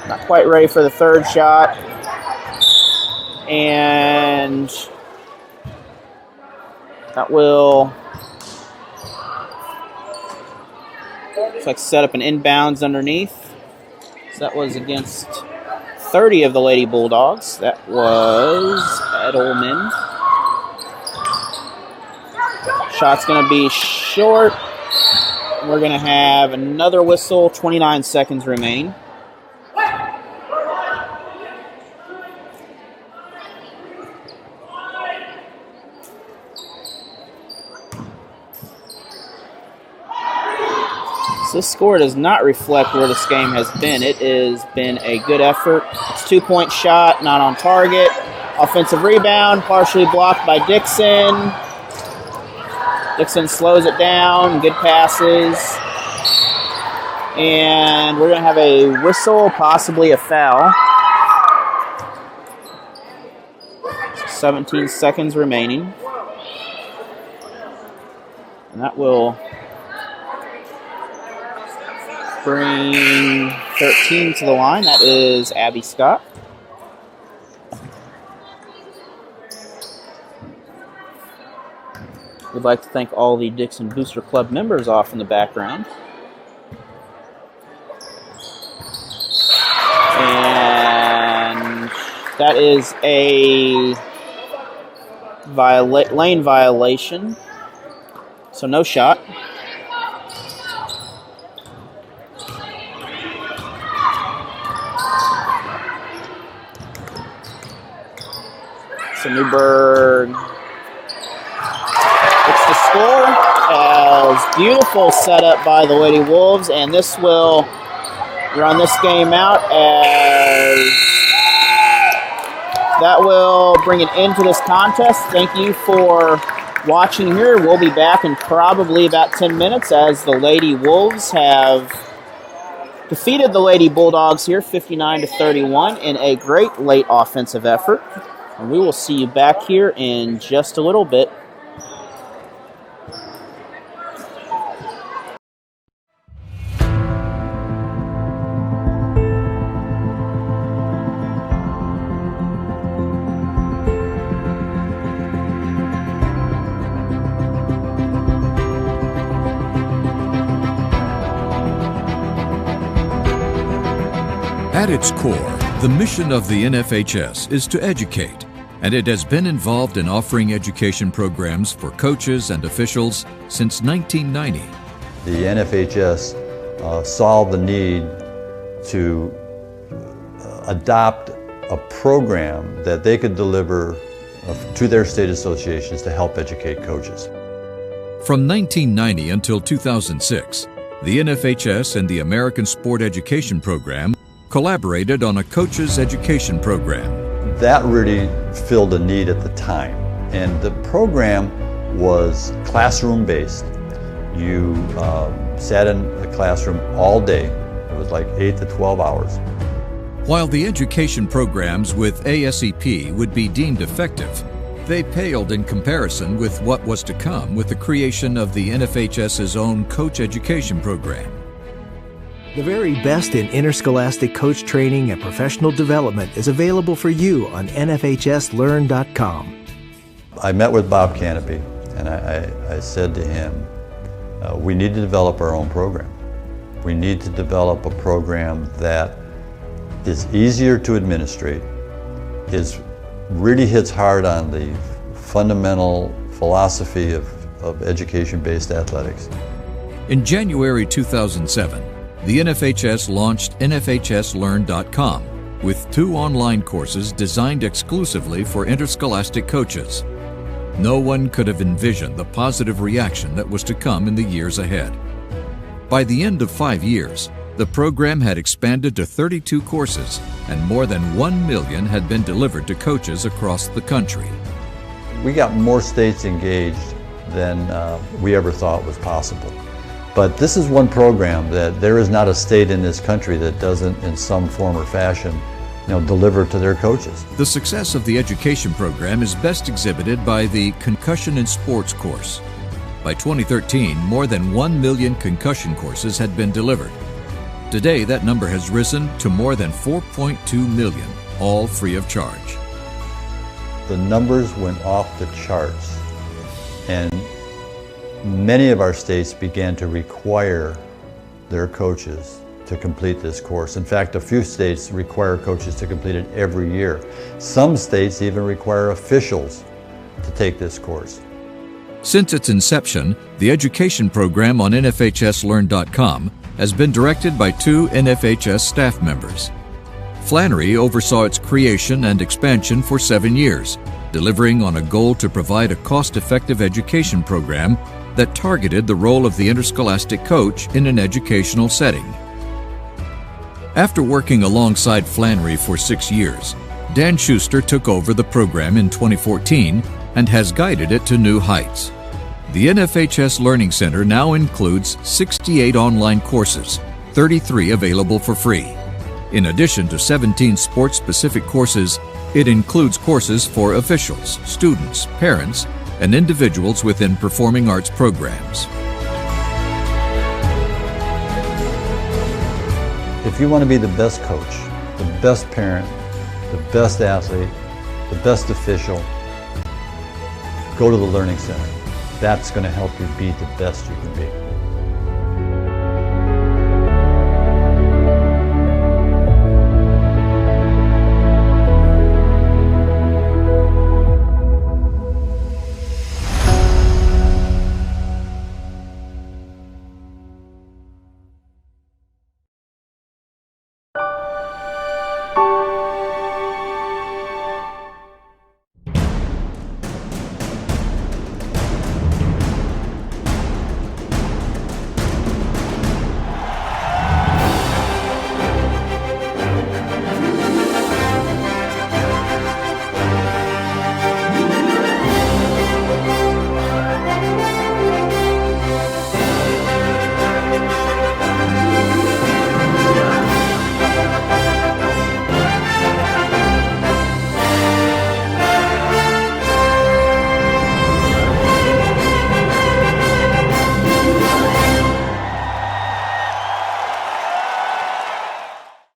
Speaker 7: Not quite ready for the third shot. And that will, looks like set up an inbounds underneath. So that was against 30 of the Lady Bulldogs. That was Edelman. Shot's going to be short. We're going to have another whistle, 29 seconds remain. So this score does not reflect where this game has been. It has been a good effort. It's a 2-point shot, not on target. Offensive rebound, partially blocked by Dixon. Dixon slows it down, good passes. And we're going to have a whistle, possibly a foul. 17 seconds remaining. And that will bring 13 to the line. That is Abby Scott. We'd like to thank all the Dixon Booster Club members off in the background. And that is a lane violation. So no shot. So Newburgh gets the score as beautiful setup by the Lady Wolves, and this will run this game out as that will bring an end to this contest. Thank you for watching here. We'll be back in probably about 10 minutes as the Lady Wolves have defeated the Lady Bulldogs here 59-31 in a great late offensive effort. And we will see you back here in just a little bit.
Speaker 15: At its core, the mission of the NFHS is to educate, and it has been involved in offering education programs for coaches and officials since 1990.
Speaker 17: The NFHS saw the need to adopt a program that they could deliver to their state associations to help educate coaches.
Speaker 15: From 1990 until 2006, the NFHS and the American Sport Education Program collaborated on a coach's education program.
Speaker 17: That really filled a need at the time, and the program was classroom-based. You sat in a classroom all day. It was like 8 to 12 hours.
Speaker 15: While the education programs with ASEP would be deemed effective, they paled in comparison with what was to come with the creation of the NFHS's own coach education program.
Speaker 18: The very best in interscholastic coach training and professional development is available for you on NFHSlearn.com.
Speaker 17: I met with Bob Canopy, and I said to him, we need to develop our own program. We need to develop a program that is easier to administrate, really hits hard on the fundamental philosophy of education-based athletics.
Speaker 15: In January 2007, the NFHS launched NFHSlearn.com with 2 online courses designed exclusively for interscholastic coaches. No one could have envisioned the positive reaction that was to come in the years ahead. By the end of 5 years, the program had expanded to 32 courses, and more than 1 million had been delivered to coaches across the country.
Speaker 17: We got more states engaged than we ever thought was possible. But this is one program that there is not a state in this country that doesn't, in some form or fashion, deliver to their coaches.
Speaker 15: The success of the education program is best exhibited by the Concussion in Sports course. By 2013, more than 1 million concussion courses had been delivered. Today, that number has risen to more than 4.2 million, all free of charge.
Speaker 17: The numbers went off the charts, and many of our states began to require their coaches to complete this course. In fact, a few states require coaches to complete it every year. Some states even require officials to take this course.
Speaker 15: Since its inception, the education program on NFHSlearn.com has been directed by 2 NFHS staff members. Flannery oversaw its creation and expansion for 7 years, delivering on a goal to provide a cost-effective education program that targeted the role of the interscholastic coach in an educational setting. After working alongside Flannery for 6 years, Dan Schuster took over the program in 2014 and has guided it to new heights. The NFHS Learning Center now includes 68 online courses, 33 available for free. In addition to 17 sports-specific courses, it includes courses for officials, students, parents, and individuals within performing arts programs.
Speaker 17: If you want to be the best coach, the best parent, the best athlete, the best official, go to the Learning Center. That's going to help you be the best you can be.